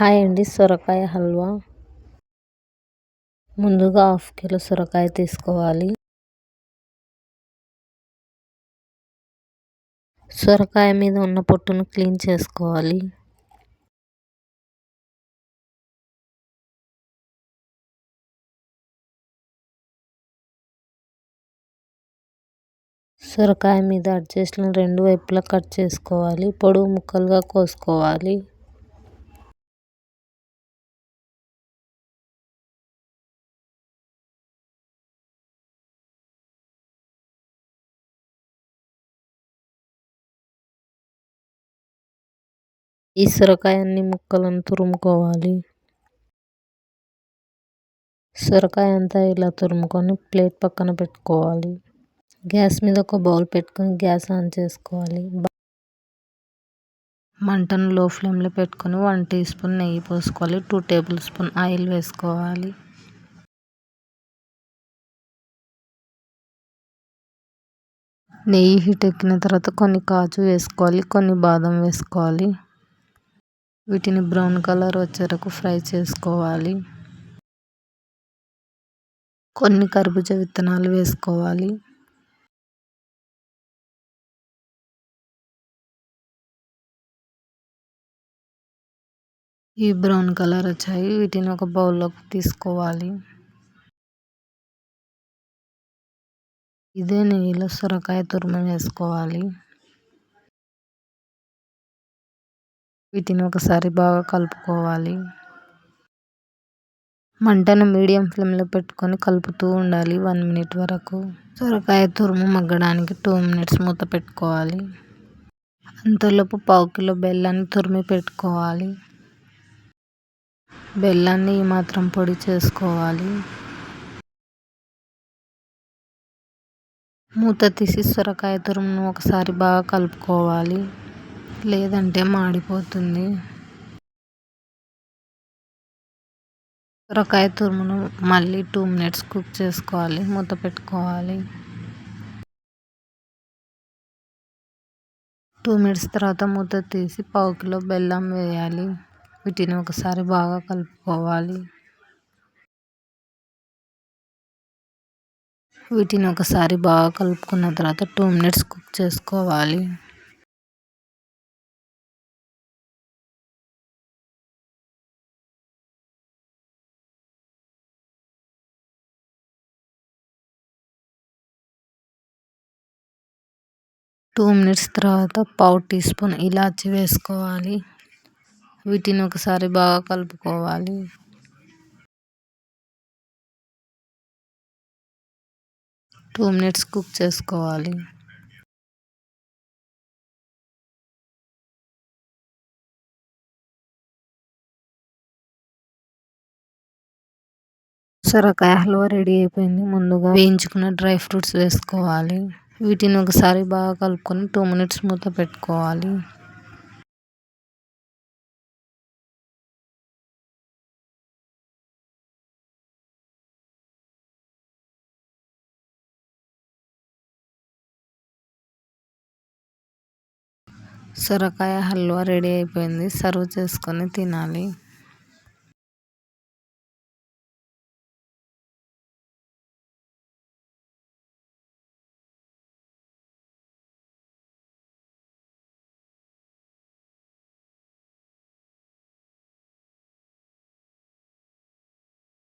Hi అండి. సొరకాయ హల్వా. ముందుగా హాఫ్ కిలో సొరకాయ తీసుకోవాలి. సొరకాయ మీద ఉన్న పొట్టును క్లీన్ చేసుకోవాలి. సొరకాయ మీద అడ్జస్ట్లను రెండు వైపులా కట్ చేసుకోవాలి. పొడవు ముక్కలుగా కోసుకోవాలి. ఈ సొరకాయ అన్ని ముక్కలను తురుముకోవాలి. సొరకాయ అంతా ఇలా తురుముకొని ప్లేట్ పక్కన పెట్టుకోవాలి. గ్యాస్ మీద ఒక బౌల్ పెట్టుకొని గ్యాస్ ఆన్ చేసుకోవాలి. మంటను లో ఫ్లేమ్లో పెట్టుకొని 1 టీ స్పూన్ నెయ్యి పోసుకోవాలి. 2 టేబుల్ స్పూన్ ఆయిల్ వేసుకోవాలి. నెయ్యి హీట్ ఎక్కిన తర్వాత కొన్ని కాజు వేసుకోవాలి. కొన్ని బాదం వేసుకోవాలి. వీటిని బ్రౌన్ కలర్ వచ్చే వరకు ఫ్రై చేసుకోవాలి. కొన్ని కర్బూజా విత్తనాలు వేసుకోవాలి. ఈ బ్రౌన్ కలర్ వచ్చాయి. వీటిని ఒక బౌల్లోకి తీసుకోవాలి. ఇదే నెయ్యిలో సొరకాయ తురుము వేసుకోవాలి. వీటిని ఒకసారి బాగా కలుపుకోవాలి. మంటను మీడియం ఫ్లేమ్లో పెట్టుకొని కలుపుతూ ఉండాలి 1 మినిట్ వరకు. సొరకాయ తురుము మగ్గడానికి 2 మినిట్స్ మూత పెట్టుకోవాలి. అంతలోపు 1/2 కిలో బెల్లాన్ని తురిమి పెట్టుకోవాలి. బెల్లాన్ని ఈ మాత్రం పొడి చేసుకోవాలి. మూత తీసి సొరకాయ తురుమును ఒకసారి బాగా కలుపుకోవాలి, లేదంటే మాడిపోతుంది. సొరకాయ తురుమును మళ్ళీ 2 మినిట్స్ కుక్ చేసుకోవాలి. మూత పెట్టుకోవాలి. 2 మినిట్స్ తర్వాత మూత తీసి 1/2 కిలో బెల్లం వేయాలి. వీటిని ఒకసారి బాగా కలుపుకోవాలి. వీటిని ఒకసారి బాగా కలుపుకున్న తర్వాత 2 మినిట్స్ కుక్ చేసుకోవాలి. టూ మినిట్స్ తర్వాత 1/2 టీ స్పూన్ ఇలాచి వేసుకోవాలి. వీటిని ఒకసారి బాగా కలుపుకోవాలి. టూ మినిట్స్ కుక్ చేసుకోవాలి. సొరకాయ హల్వా రెడీ అయిపోయింది. ముందుగా వేయించుకున్న డ్రై ఫ్రూట్స్ వేసుకోవాలి. వీటిని ఒకసారి బాగా కలుపుకొని 2 మినిట్స్ మూత పెట్టుకోవాలి. సొరకాయ హల్వా రెడీ అయిపోయింది. సర్వ్ చేసుకొని తినాలి.